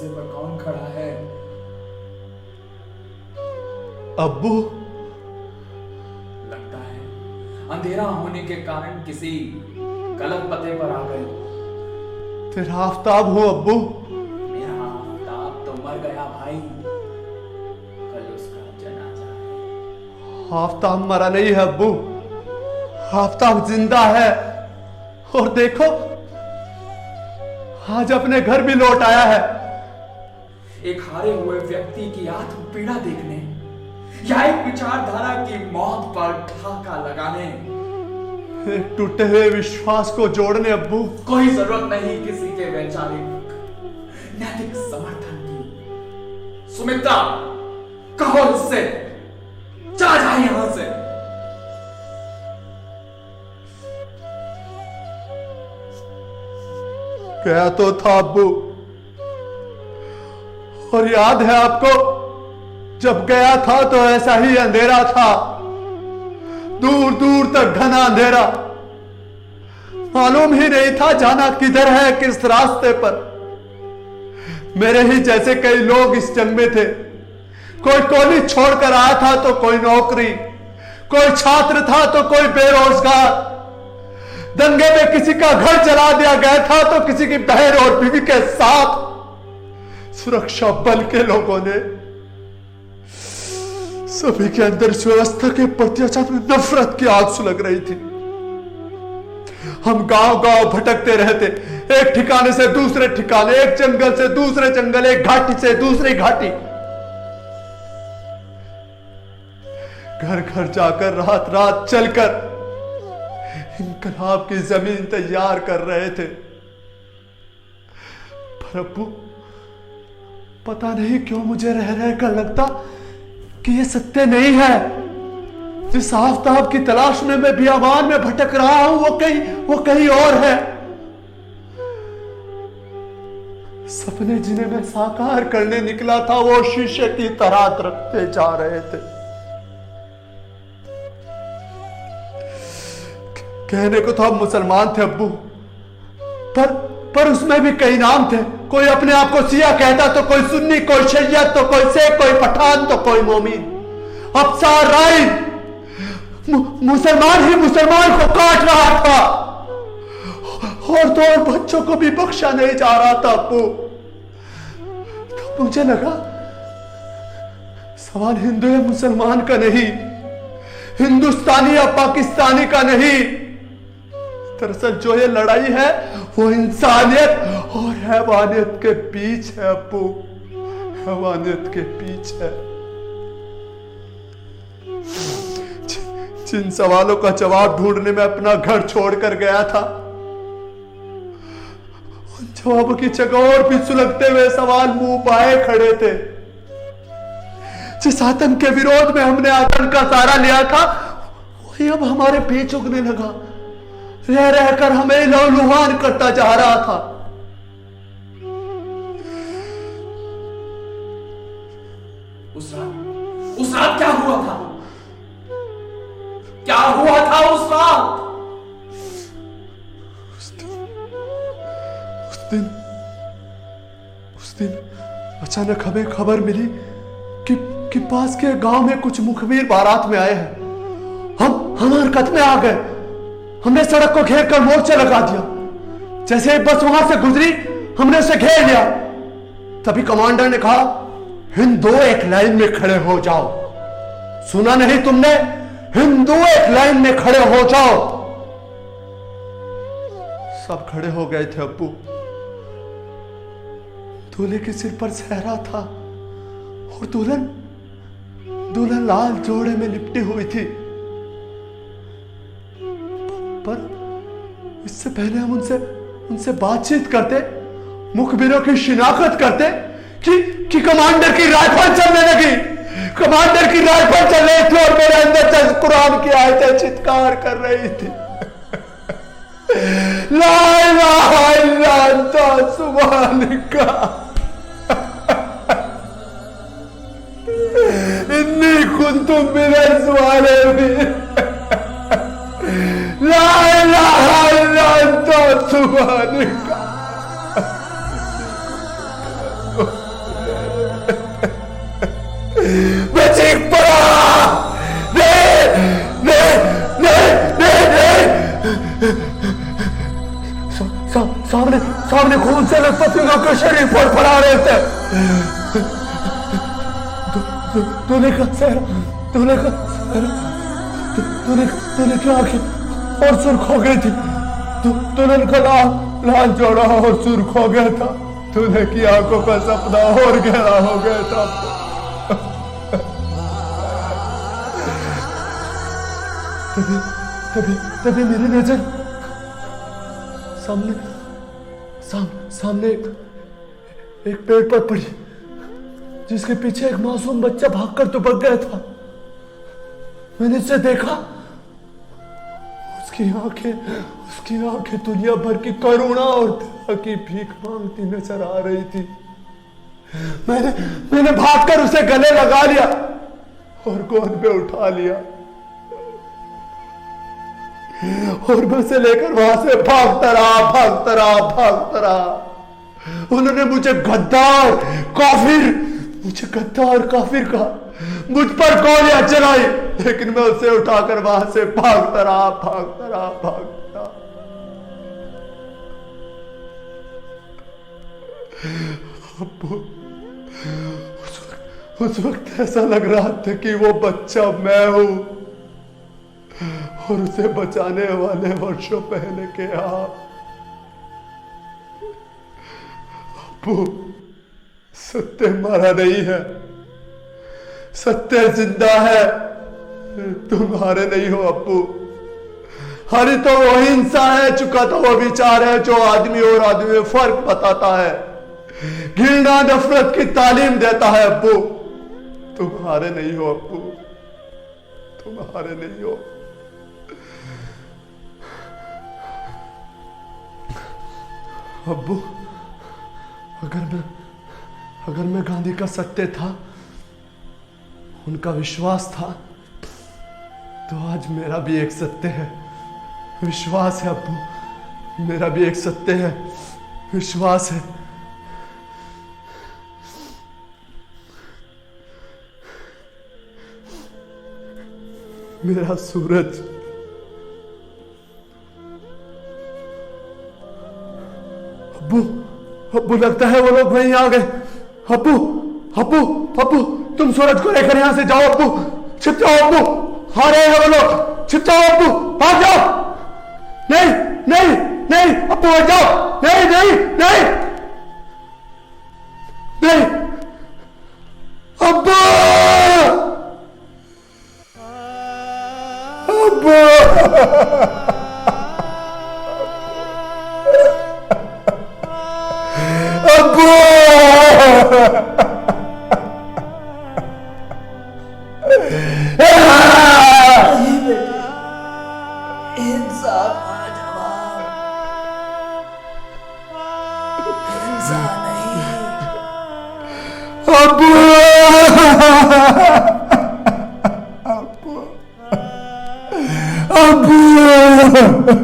दरवाजे पर कौन खड़ा है? अब्बू। लगता है अंधेरा होने के कारण किसी गलत पते पर आ गए। तेरा आफताब हूं अब्बू। मेरा आफताब तो मर गया भाई, कल उसका जनाजा है। आफताब मरा नहीं है अब्बू, आफताब जिंदा है। और देखो आज अपने घर भी लौट आया है। एक हारे हुए व्यक्ति की आत्म पीड़ा देखने या एक विचारधारा की मौत पर ठाका लगाने, एक टूटे हुए विश्वास को जोड़ने अब्बू कोई जरूरत नहीं किसी के वैचारिक नैतिक समर्थन की। सुमित्रा, कहो इससे जा यहां से। गया तो था अब्बू, और याद है आपको जब गया था तो ऐसा ही अंधेरा था, दूर दूर तक घना अंधेरा। मालूम ही नहीं था जाना किधर है, किस रास्ते पर। मेरे ही जैसे कई लोग इस जंग में थे। कोई कॉलेज छोड़कर आया था तो कोई नौकरी, कोई छात्र था तो कोई बेरोजगार। दंगे में किसी का घर जला दिया गया था तो किसी की बहन और बीवी के साथ सुरक्षा बल के लोगों ने सभी के अंदर इस व्यवस्था के प्रति अचानक नफरत की आग सुलग रही थी। हम गांव गांव भटकते रहते, एक ठिकाने से दूसरे ठिकाने, एक जंगल से दूसरे जंगल, एक घाटी से दूसरी घाटी, घर घर जाकर रात रात चलकर इनकलाब की जमीन तैयार कर रहे थे। पर अब्बू पता नहीं क्यों मुझे रह रहकर लगता कि ये सत्य नहीं है। जिस आफताब की तलाश में मैं बियाबान में भटक रहा हूं वो कहीं और है। सपने जिन्हें मैं साकार करने निकला था वो शीशे की तरह दरकते जा रहे थे। कहने को तो हम मुसलमान थे अब्बू, पर उसमें भी कई नाम थे। कोई अपने आप को सिया कहता तो कोई सुन्नी, कोई शैयद तो कोई शेख, कोई पठान तो कोई मोमिन। अफसार राय मुसलमान ही मुसलमान को काट रहा था, और तो और बच्चों को भी बख्शा नहीं जा रहा था अब्बू। तो मुझे लगा सवाल हिंदू या मुसलमान का नहीं, हिंदुस्तानी या पाकिस्तानी का नहीं। दरअसल जो ये लड़ाई है वो इंसानियत और हैवानियत के बीच है अब्बू, हैवानियत के बीच है। जिन सवालों का जवाब ढूंढने में अपना घर छोड़कर गया था, उन जवाबों की जगह और भी सुलगते हुए सवाल मुंह पाए खड़े थे। जिस आतंक के विरोध में हमने आतंक का सहारा लिया था वही अब हमारे बीच उगने लगा, रह रहकर हमें लहूलुहान करता जा रहा था। उस रात क्या हुआ था? क्या हुआ था उस रात? उस दिन अचानक हमें खबर मिली कि पास के गांव में कुछ मुखबिर बारात में आए हैं। हम हरकत में आ गए। हमने सड़क को घेर कर मोर्चा लगा दिया। जैसे बस वहां से गुजरी हमने उसे घेर लिया। तभी कमांडर ने कहा, हिंदू एक लाइन में खड़े हो जाओ। सुना नहीं तुमने? हिंदू एक लाइन में खड़े हो जाओ। सब खड़े हो गए थे अब्बू। दूल्हे के सिर पर सहरा था और दुल्हन लाल जोड़े में लिपटी हुई थी। पर इससे पहले हम उनसे बातचीत करते, मुखबिरों की शिनाख्त करते कि कमांडर की राइफल चलने लगी। कमांडर की राइफल चल रही थी और मेरे अंदर से कुरान की आयतें चित्कार कर रही थी। ला इलाहा इल्ला अंता सुब्हानका इन्नी कुन्तु मिनज़ ज़ालिमीन। ला इलाहा इल्ला अंता सुब्हानका। सामने सामने खून से पतियों के शरीर पर फड़ा रहे थे। तूने का सहरा, तूने का सहरा, तूने क्या आंखें और सुर्ख हो गई थी। तूने लाल जोड़ा और सुर्ख हो गया था। तूने की आंखों का सपना और गहरा हो गया था। तभी मेरी नजर सामने एक पेड़ पर पड़ी, जिसके पीछे एक मासूम बच्चा भागकर दुबक गया था। मैंने उसे देखा। उसकी आंखें दुनिया भर की करुणा और दया की भीख मांगती नजर आ रही थी। मैंने भागकर उसे गले लगा लिया और गोद में उठा लिया और मैं उसे लेकर वहां से भागता रहा। उन्होंने मुझे गद्दार काफिर कहा, मुझ पर गोलियां चलाई, लेकिन मैं उसे उठाकर वहां से भागता रहा। अब्बू, उस वक्त ऐसा लग रहा था कि वो बच्चा मैं हूं और उसे बचाने वाले वर्षों पहले के आप। अब्बू, सत्य मरा नहीं है, सत्य जिंदा है। तुम हारे नहीं हो अब्बू। हारी तो वो हिंसा है, चुका तो वो विचार है जो आदमी और आदमी में फर्क बताता है, घृणा नफरत की तालीम देता है। अब्बू, तुम हारे नहीं हो अब्बू, तुम हारे नहीं हो। अब्बू, अगर मैं गांधी का सत्य था, उनका विश्वास था, तो आज मेरा भी एक सत्य है, विश्वास है। अब्बू, मेरा भी एक सत्य है, विश्वास है। मेरा सूरज, अब्बू लगता है वो लोग वहीं आ गए। अब्बू, तुम सूरज को लेकर यहां से जाओ। अब्बू, छिप जाओ। अब्बू, आ रहे हैं वो लोग, छिप जाओ। अब्बू, भाग जाओ। नहीं, अब्बू हट जाओ। नहीं, अब्बू, अब्बू